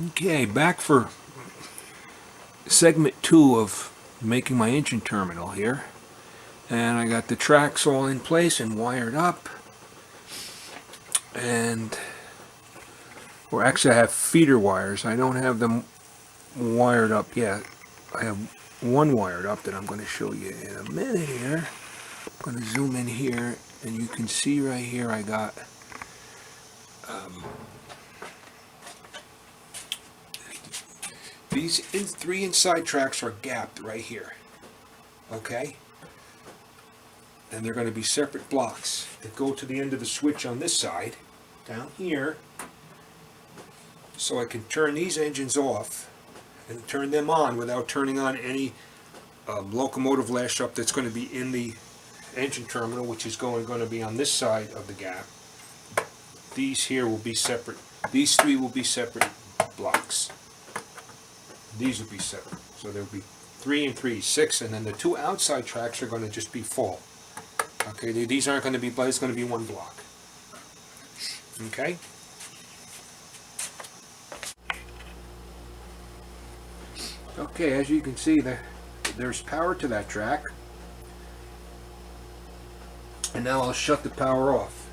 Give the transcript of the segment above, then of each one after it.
Okay, back for segment 2 of making my engine terminal here. And I got the tracks all in place and wired up. And, or actually I have feeder wires. I don't have them wired up yet. I have one wired up that I'm going to show you in a minute here. I'm going to zoom in here and you can see right here I got these three inside tracks are gapped right here. Okay? And they're going to be separate blocks that go to the end of the switch on this side, down here, so I can turn these engines off and turn them on without turning on any locomotive lash up that's going to be in the engine terminal, which is going to be on this side of the gap. These here will be separate. These three will be separate blocks. These will be separate. So there will be 3 and 3, 6, and then the two outside tracks are going to just be full. Okay, these aren't going to be, but it's going to be one block. Okay? Okay, as you can see, there's power to that track. And now I'll shut the power off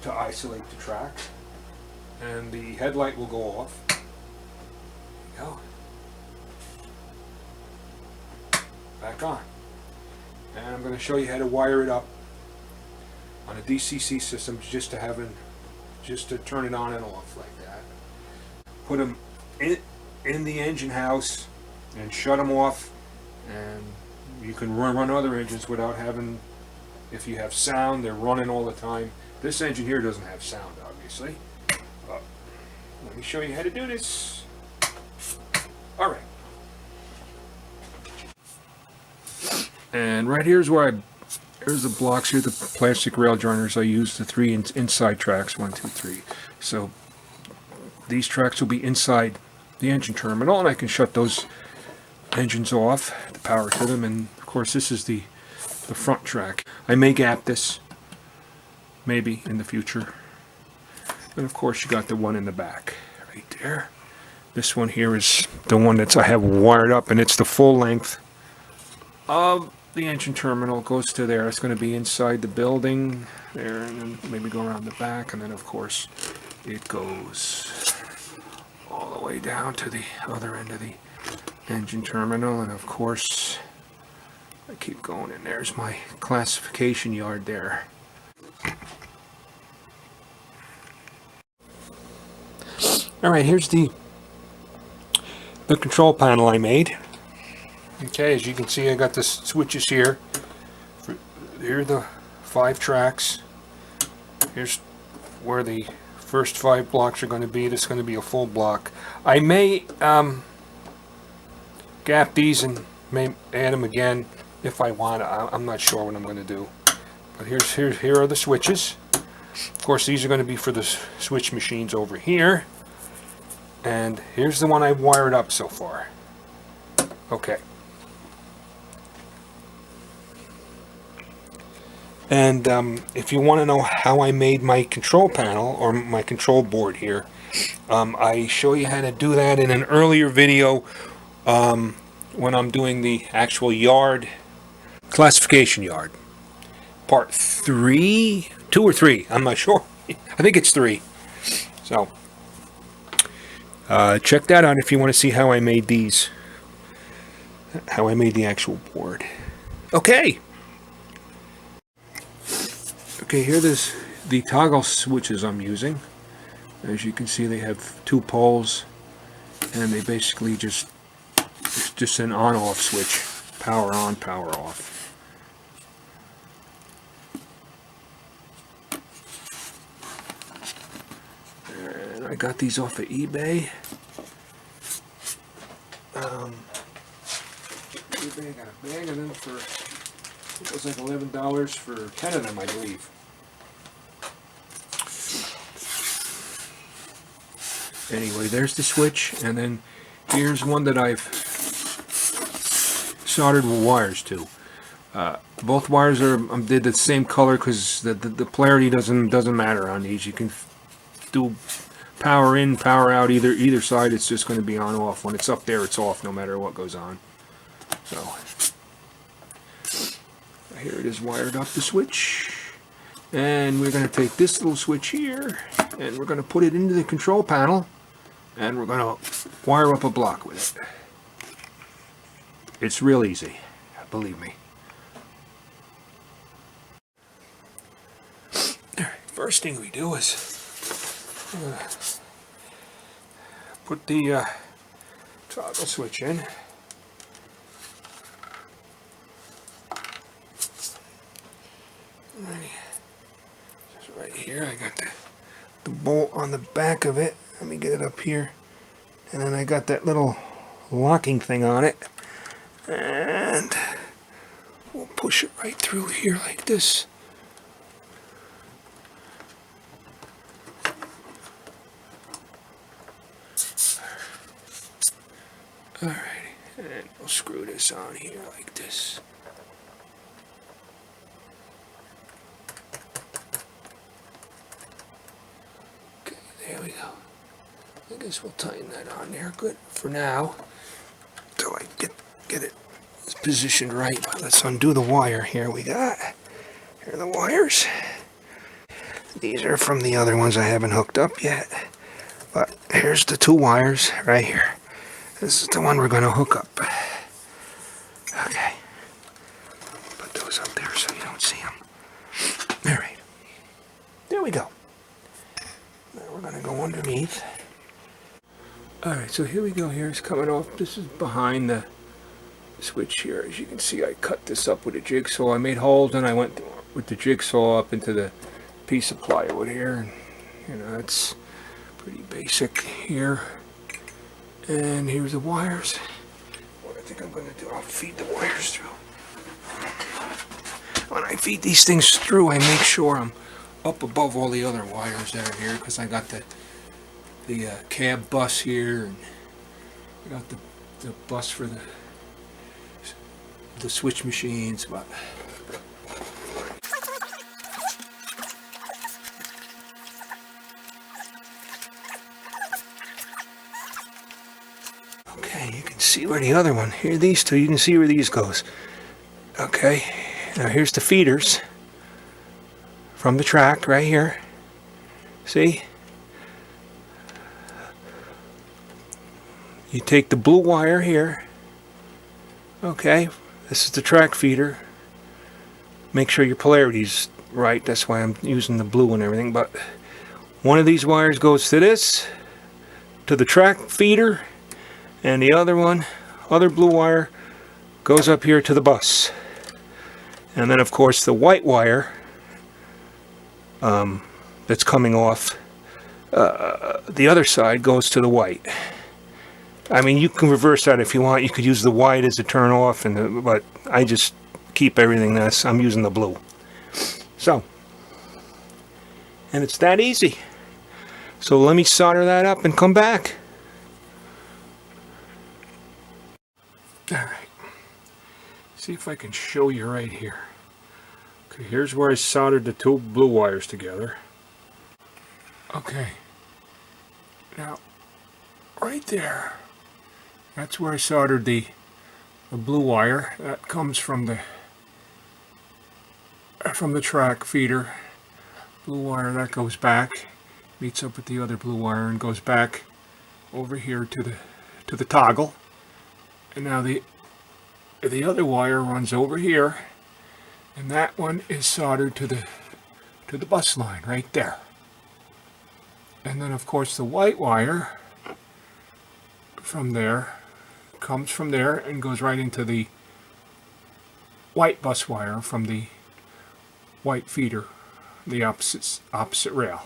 to isolate the track. And the headlight will go off. There you go. Back on. And I'm going to show you how to wire it up on a DCC system just to turn it on and off like that. Put them in the engine house and shut them off, and you can run other engines without having, if you have sound, they're running all the time. This engine here doesn't have sound, obviously. But let me show you how to do this. All right. And right here's here's the blocks here, the plastic rail joiners I use, the 3 inside tracks, 1, 2, 3. So these tracks will be inside the engine terminal, and I can shut those engines off, the power to them, and of course this is the front track. I may gap this, maybe in the future. And of course you got the one in the back, right there. This one here is the one that I have wired up, and it's the full length of the engine terminal. It goes to there. It's going to be inside the building there, and then maybe go around the back, and then of course it goes all the way down to the other end of the engine terminal. And of course I keep going, and there's my classification yard there. Alright, here's the control panel I made. Okay, as you can see, I got the switches here. Here are the 5 tracks. Here's where the first 5 blocks are going to be. This is going to be a full block. I may gap these and may add them again if I want. I'm not sure what I'm going to do. But here are the switches. Of course, these are going to be for the switch machines over here. And here's the one I've wired up so far. Okay. And if you want to know how I made my control panel or my control board here, I show you how to do that in an earlier video when I'm doing the actual yard, classification yard. Part 3, 2 or 3, I'm not sure. I think it's 3. So, check that out if you want to see how I made these, how I made the actual board. Okay. Okay, here there's the toggle switches I'm using. As you can see, they have 2 poles, and they basically it's just an on-off switch. Power on, power off. And I got these off of eBay. eBay got a bag of them for, it was like $11 for 10 of them, I believe. Anyway, there's the switch, and then here's one that I've soldered wires to. Both wires did the same color because the polarity doesn't matter on these. You can do power in, power out, either side. It's just going to be on off. When it's up there, it's off no matter what goes on. So here it is wired up, the switch. And we're going to take this little switch here and we're going to put it into the control panel and we're going to wire up a block with it. It's real easy, believe me. Alright, first thing we do is put the toggle switch in. Right here, I got the bolt on the back of it. Let me get it up here. And then I got that little locking thing on it. And we'll push it right through here like this. Alright, and we'll screw this on here like this. There we go. I guess we'll tighten that on there. Good for now. Until I get it positioned right. But let's undo the wire here. Here are the wires. These are from the other ones I haven't hooked up yet. But here's the 2 wires right here. This is the one we're going to hook up. Okay. Put those up there so you don't see them. Alright. There we go. Now we're going to go underneath. Alright, so here we go. Here's coming off. This is behind the switch here. As you can see, I cut this up with a jigsaw. I made holes and I went with the jigsaw up into the piece of plywood here. And, it's pretty basic here. And here's the wires. What I think I'm going to do, I'll feed the wires through. When I feed these things through, I make sure I'm up above all the other wires that are here, because I got the cab bus here, and I got the bus for the switch machines. But okay, you can see where the other one. Here, these two, you can see where these goes. Okay, now here's the feeders from the track right here. See? You take the blue wire here. Okay, this is the track feeder. Make sure your polarity's right. That's why I'm using the blue and everything. But one of these wires goes to this, to the track feeder, and the other one, other blue wire, goes up here to the bus. And then of course the white wire that's coming off the other side goes to the white. I mean, you can reverse that if you want. You could use the white as a turn off, but I just keep everything this. I'm using the blue. So, and it's that easy. So let me solder that up and come back. Alright. See if I can show you right here. Okay, here's where I soldered the 2 blue wires together. Okay. Now, right there, that's where I soldered the blue wire. That comes from the track feeder. Blue wire, that goes back, meets up with the other blue wire and goes back over here to the toggle. And now the other wire runs over here, and that one is soldered to the bus line right there. And then of course the white wire from there comes from there and goes right into the white bus wire from the white feeder, the opposite rail.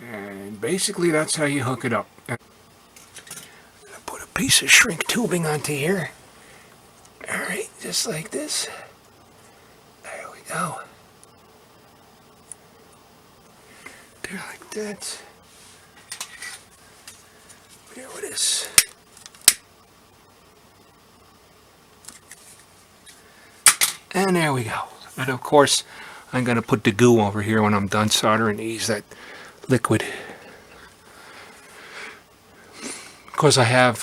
And basically that's how you hook it up. Put a piece of shrink tubing onto here. Alright, just like this. There we go. There, like that. Here it is. And there we go. And of course, I'm going to put the goo over here when I'm done soldering these, that liquid because I have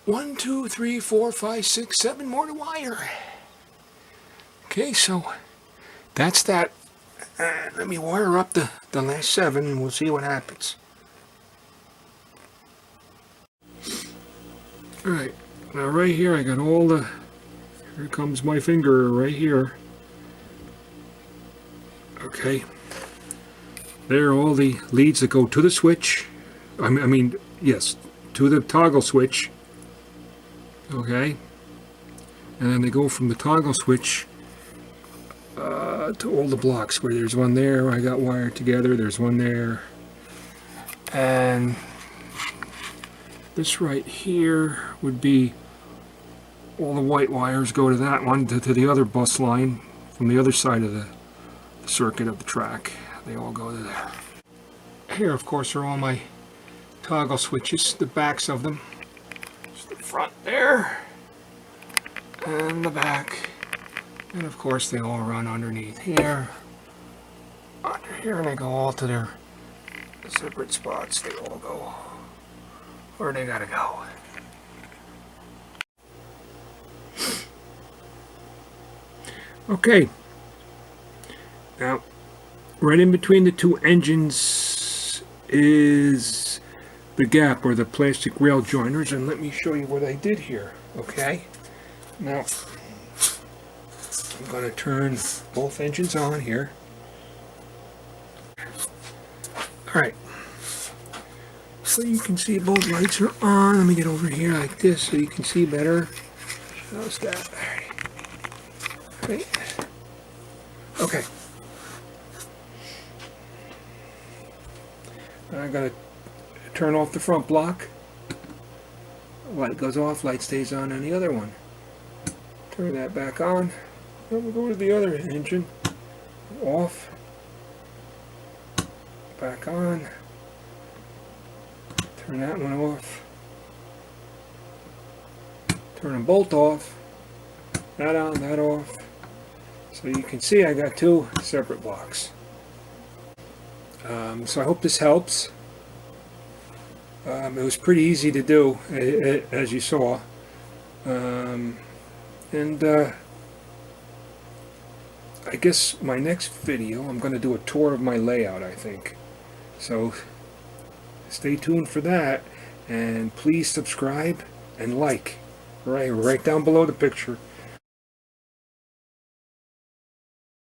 1, 2, 3, 4, 5, 6, 7 more to wire. Okay, so that's that. Let me wire up the last 7 and we'll see what happens. Alright, now right here I got all the, here comes my finger right here. Okay, there are all the leads that go to the switch. I mean, yes, to the toggle switch. Okay, and then they go from the toggle switch to all the blocks, where there's one there I got wired together, there's one there, and this right here would be all the white wires go to that one, to the other bus line from the other side of the circuit of the track. They all go to there. Here, of course, are all my toggle switches, the backs of them. There's the front there, and the back. And of course they all run underneath here, under here, and they go all to their separate spots. They all go where they gotta go. Okay, now right in between the two engines is the gap, or the plastic rail joiners, and let me show you what I did here. Okay, now I'm going to turn both engines on here. Alright, so you can see both lights are on. Let me get over here like this so you can see better. How's that? Right. Okay. I'm going to turn off the front block. Light goes off, light stays on the other one. Turn that back on. Then we'll go to the other engine. Off. Back on. Turn that one off. Turn them both off. That on, that off. So you can see I got 2 separate blocks. So I hope this helps. It was pretty easy to do, as you saw. I guess my next video, I'm going to do a tour of my layout, I think. So stay tuned for that, and please subscribe and like right down below the picture.